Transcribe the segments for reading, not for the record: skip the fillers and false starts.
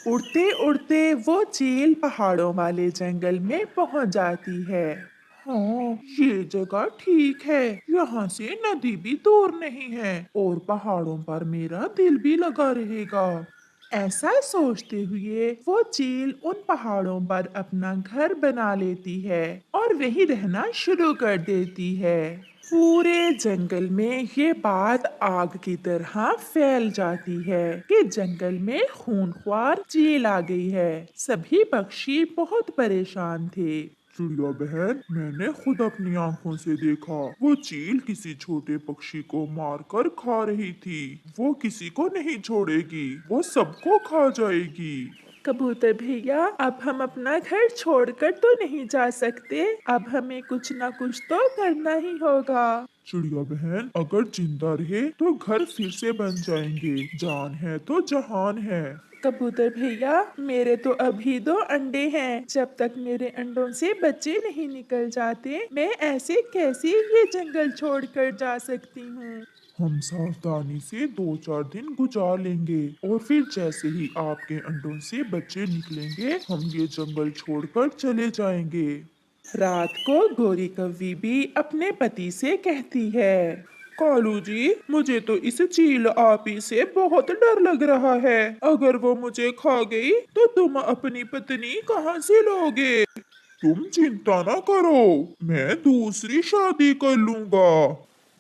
उड़ते उड़ते वो चील पहाड़ों वाले जंगल में पहुंच जाती है। हाँ, ये जगह ठीक है। यहाँ से नदी भी दूर नहीं है और पहाड़ों पर मेरा दिल भी लगा रहेगा। ऐसा सोचते हुए वो चील उन पहाड़ों पर अपना घर बना लेती है और वहीं रहना शुरू कर देती है। पूरे जंगल में ये बात आग की तरह फैल जाती है कि जंगल में खूंखार चील आ गई है। सभी पक्षी बहुत परेशान थे। चिड़िया बहन, मैंने खुद अपनी आंखों से देखा, वो चील किसी छोटे पक्षी को मारकर खा रही थी। वो किसी को नहीं छोड़ेगी, वो सबको खा जाएगी। कबूतर भैया, अब हम अपना घर छोड़कर तो नहीं जा सकते। अब हमें कुछ ना कुछ तो करना ही होगा। चिड़िया बहन, अगर जिंदा रहे तो घर फिर से बन जाएंगे। जान है तो जहान है। कबूतर भैया, मेरे तो अभी 2 अंडे हैं। जब तक मेरे अंडों से बच्चे नहीं निकल जाते, मैं ऐसे कैसे ये जंगल छोड़कर जा सकती हूँ। हम सावधानी से 2-4 दिन गुजार लेंगे और फिर जैसे ही आपके अंडों से बच्चे निकलेंगे, हम ये जंगल छोड़कर चले जाएंगे। रात को गोरी कव्वी भी अपने पति से कहती है, कालू जी, मुझे तो इस चील आपी से बहुत डर लग रहा है। अगर वो मुझे खा गई तो तुम अपनी पत्नी कहाँ से लोगे? तुम चिंता ना करो, मैं दूसरी शादी कर लूंगा।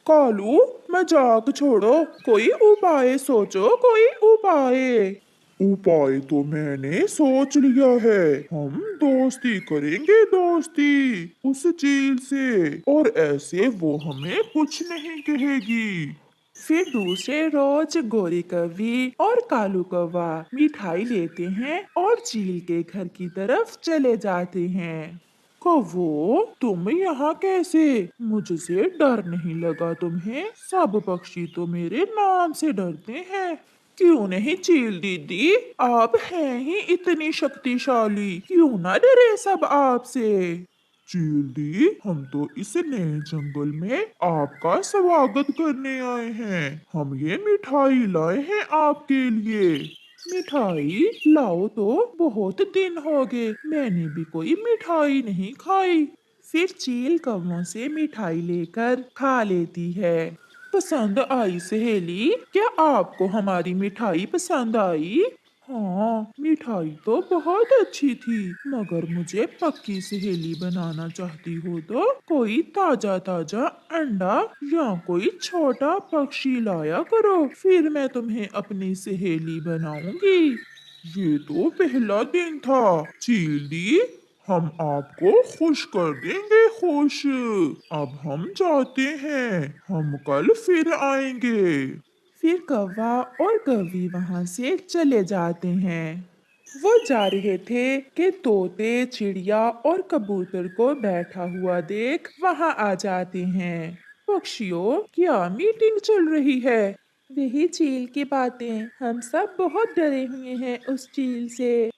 कालू, मजाक छोड़ो, कोई उपाय सोचो, कोई उपाय। उपाय तो मैंने सोच लिया है। हम दोस्ती करेंगे, दोस्ती उस चील से, और ऐसे वो हमें कुछ नहीं कहेगी। फिर दूसरे रोज गोरी कौवी और कालू कौवा मिठाई लेते हैं और चील के घर की तरफ चले जाते हैं। कौवो, तुम यहाँ कैसे? मुझसे डर नहीं लगा तुम्हें? सब पक्षी तो मेरे नाम से डरते हैं। क्यों नहीं चील दीदी, आप हैं ही इतनी शक्तिशाली, क्यों ना डरे सब आपसे? चील दी, हम तो इस नए जंगल में आपका स्वागत करने आए हैं। हम ये मिठाई लाए हैं आपके लिए। मिठाई लाओ, तो बहुत दिन हो गए, मैंने भी कोई मिठाई नहीं खाई। फिर चील कौवों से मिठाई लेकर खा लेती है। पसंद आई सहेली? क्या आपको हमारी मिठाई पसंद आई? हाँ, मिठाई तो बहुत अच्छी थी, मगर मुझे पक्की सहेली बनाना चाहती हो तो कोई ताजा ताजा अंडा या कोई छोटा पक्षी लाया करो, फिर मैं तुम्हें अपनी सहेली बनाऊंगी। ये तो पहला दिन था। चील दी, हम आपको खुश कर देंगे, खुश। अब हम जाते हैं, हम कल फिर आएंगे। फिर कौवा और कौवी वहां से चले जाते हैं। वो जा रहे थे कि तोते चिड़िया और कबूतर को बैठा हुआ देख वहां आ जाते हैं। पक्षियों, क्या मीटिंग चल रही है? वही चील की बातें, हम सब बहुत डरे हुए हैं उस चील से।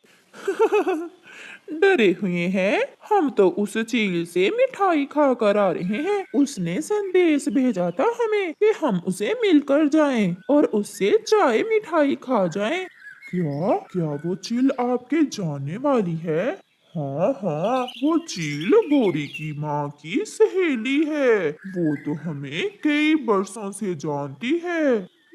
डरे हुए हैं? हम तो उस चील से मिठाई खाकर आ रहे हैं। उसने संदेश भेजा था हमें कि हम उसे मिलकर जाएं और उससे चाय मिठाई खा जाएं। क्या क्या वो चील आपके जानने वाली है? हाँ हाँ, वो चील गोरी की माँ की सहेली है। वो तो हमें कई बरसों से जानती है।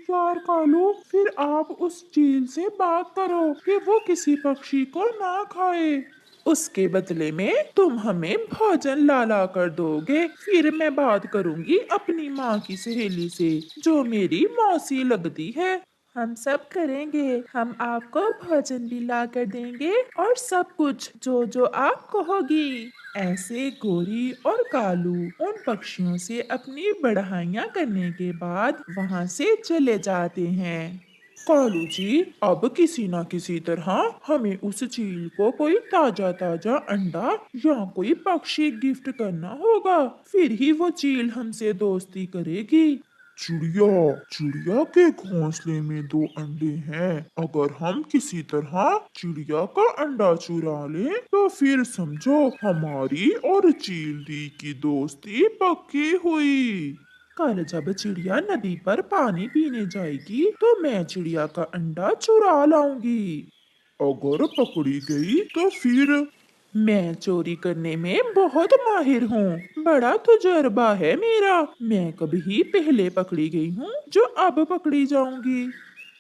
यार कालू, फिर आप उस चील से बात करो कि वो किसी पक्षी को ना खाए। उसके बदले में तुम हमें भोजन ला ला कर दोगे। फिर मैं बात करूंगी अपनी माँ की सहेली से, जो मेरी मौसी लगती है। हम सब करेंगे, हम आपको भोजन भी ला कर देंगे और सब कुछ जो जो आप कहोगी। ऐसे गोरी और कालू उन पक्षियों से अपनी बढ़ाइयाँ करने के बाद वहाँ से चले जाते हैं। कालू जी, अब किसी ना किसी तरह हमें उस चील को कोई ताजा ताजा अंडा या कोई पक्षी गिफ्ट करना होगा, फिर ही वो चील हमसे दोस्ती करेगी। चिड़िया, चिड़िया के घोंसले में 2 अंडे हैं। अगर हम किसी तरह चिड़िया का अंडा चुरा लें तो फिर समझो हमारी और चील दी की दोस्ती पक्की हुई। कल जब चिड़िया नदी पर पानी पीने जाएगी तो मैं चिड़िया का अंडा चुरा लाऊंगी। अगर पकड़ी गई तो फिर? मैं चोरी करने में बहुत माहिर हूँ, बड़ा तजुर्बा है मेरा। मैं कभी पहले पकड़ी गई हूँ जो अब पकड़ी जाऊंगी।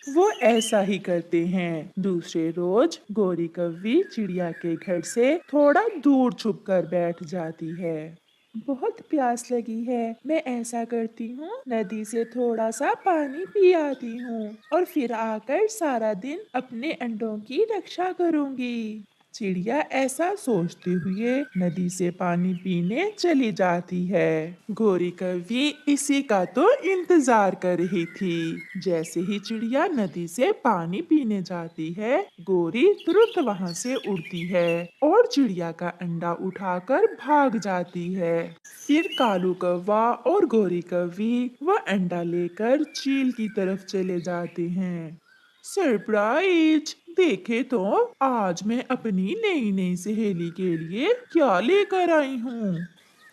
वो ऐसा ही करते हैं। दूसरे रोज गोरी कव्वी चिड़िया के घर से थोड़ा दूर छुप कर बैठ जाती है। बहुत प्यास लगी है, मैं ऐसा करती हूँ, नदी से थोड़ा सा पानी पी आती हूँ और फिर आकर सारा दिन अपने अंडों की रक्षा करूँगी। चिड़िया ऐसा सोचते हुए नदी से पानी पीने चली जाती है। गोरी कौवी इसी का तो इंतजार कर रही थी। जैसे ही चिड़िया नदी से पानी पीने जाती है, गोरी तुरंत वहां से उड़ती है और चिड़िया का अंडा उठाकर भाग जाती है। फिर कालू कौवा और गोरी कौवी वह अंडा लेकर चील की तरफ चले जाते हैं। सरप्राइज! देखे तो आज मैं अपनी नई नई सहेली के लिए क्या लेकर आई हूँ।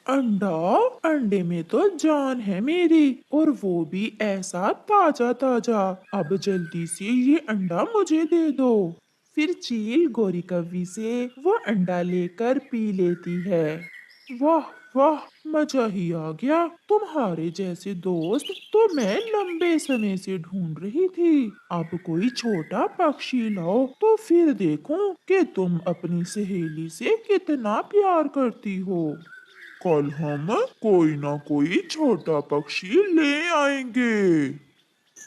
अंडा! अंडे में तो जान है मेरी, और वो भी ऐसा ताजा ताजा। अब जल्दी से ये अंडा मुझे दे दो। फिर चील गोरी कव्वी से वो अंडा लेकर पी लेती है। वाह वाह, मजा ही आ गया। तुम्हारे जैसे दोस्त तो मैं लंबे समय से ढूंढ रही थी। अब कोई छोटा पक्षी लाओ तो फिर देखूं कि तुम अपनी सहेली से कितना प्यार करती हो। कल हम कोई ना कोई छोटा पक्षी ले आएंगे।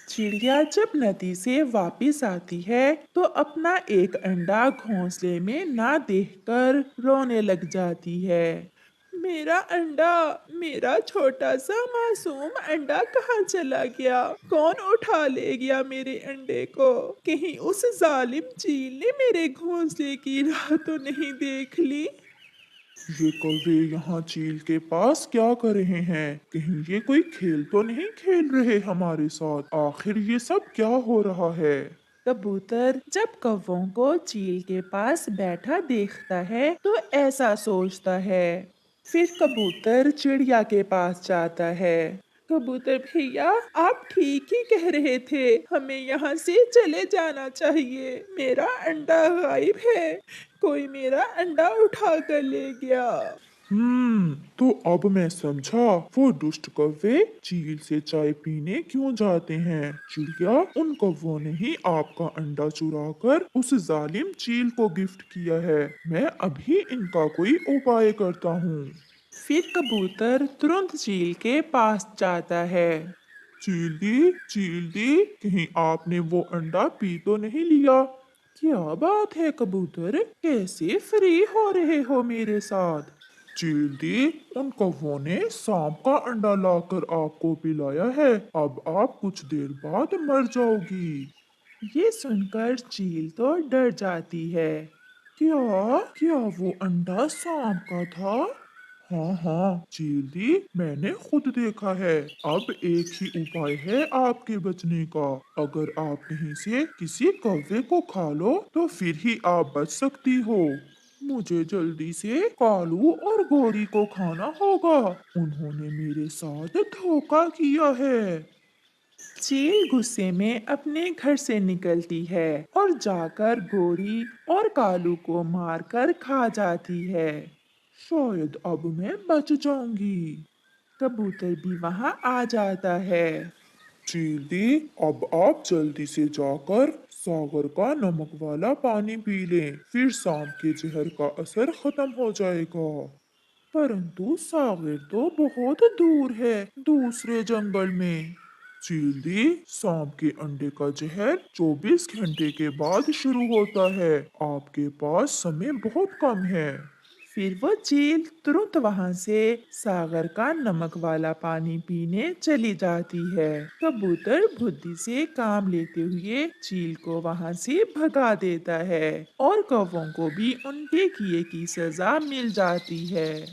चिड़िया जब नदी से वापस आती है तो अपना एक अंडा घोंसले में ना देखकर रोने लग जाती है। मेरा अंडा, मेरा छोटा सा मासूम अंडा कहाँ चला गया? कौन उठा ले गया मेरे अंडे को? कहीं उस जालिम चील ने मेरे घोंसले की राह तो नहीं देख ली? ये कौवे यहाँ चील के पास क्या कर रहे हैं? कहीं ये कोई खेल तो नहीं खेल रहे हमारे साथ? आखिर ये सब क्या हो रहा है? कबूतर जब कौवों को चील के पास बैठा देखता है तो ऐसा सोचता है। फिर कबूतर चिड़िया के पास जाता है। कबूतर भैया, आप ठीक ही कह रहे थे, हमें यहाँ से चले जाना चाहिए। मेरा अंडा गायब है, कोई मेरा अंडा उठा कर ले गया। तो अब मैं समझा वो दुष्ट कौवे चील से चाय पीने क्यों जाते हैं। चिड़िया, उन कौवों ने ही आपका अंडा चुराकर उस जालिम चील को गिफ्ट किया है। मैं अभी इनका कोई उपाय करता हूँ। फिर कबूतर तुरंत चील के पास जाता है। चील दी, कहीं आपने वो अंडा पी तो नहीं लिया? क्या बात है कबूतर, कैसे फ्री हो रहे हो मेरे साथ? चील दी, उन कौवों ने सांप का अंडा लाकर आपको पिलाया है। अब आप कुछ देर बाद मर जाओगी। ये सुनकर चील तो डर जाती है। क्या क्या वो अंडा सांप का था? हाँ हाँ चील दी, मैंने खुद देखा है। अब एक ही उपाय है आपके बचने का। अगर आप कहीं से किसी कौवे को खा लो तो फिर ही आप बच सकती हो। मुझे जल्दी से कालू और गोरी को खाना होगा। उन्होंने मेरे साथ धोखा किया है। चील गुस्से में अपने घर से निकलती है और जाकर गोरी और कालू को मारकर खा जाती है। शायद अब मैं बच जाऊंगी। कबूतर भी वहां आ जाता है। चील दी, अब आप जल्दी से जाकर सागर का नमक वाला पानी पी लें, फिर सांप के जहर का असर खत्म हो जाएगा। परंतु सागर तो बहुत दूर है, दूसरे जंगल में। चील दी, सांप के अंडे का जहर 24 घंटे के बाद शुरू होता है। आपके पास समय बहुत कम है। फिर वो चील तुरंत वहां से सागर का नमक वाला पानी पीने चली जाती है। कबूतर बुद्धि से काम लेते हुए चील को वहां से भगा देता है और कौवों को भी उनके किए की सजा मिल जाती है।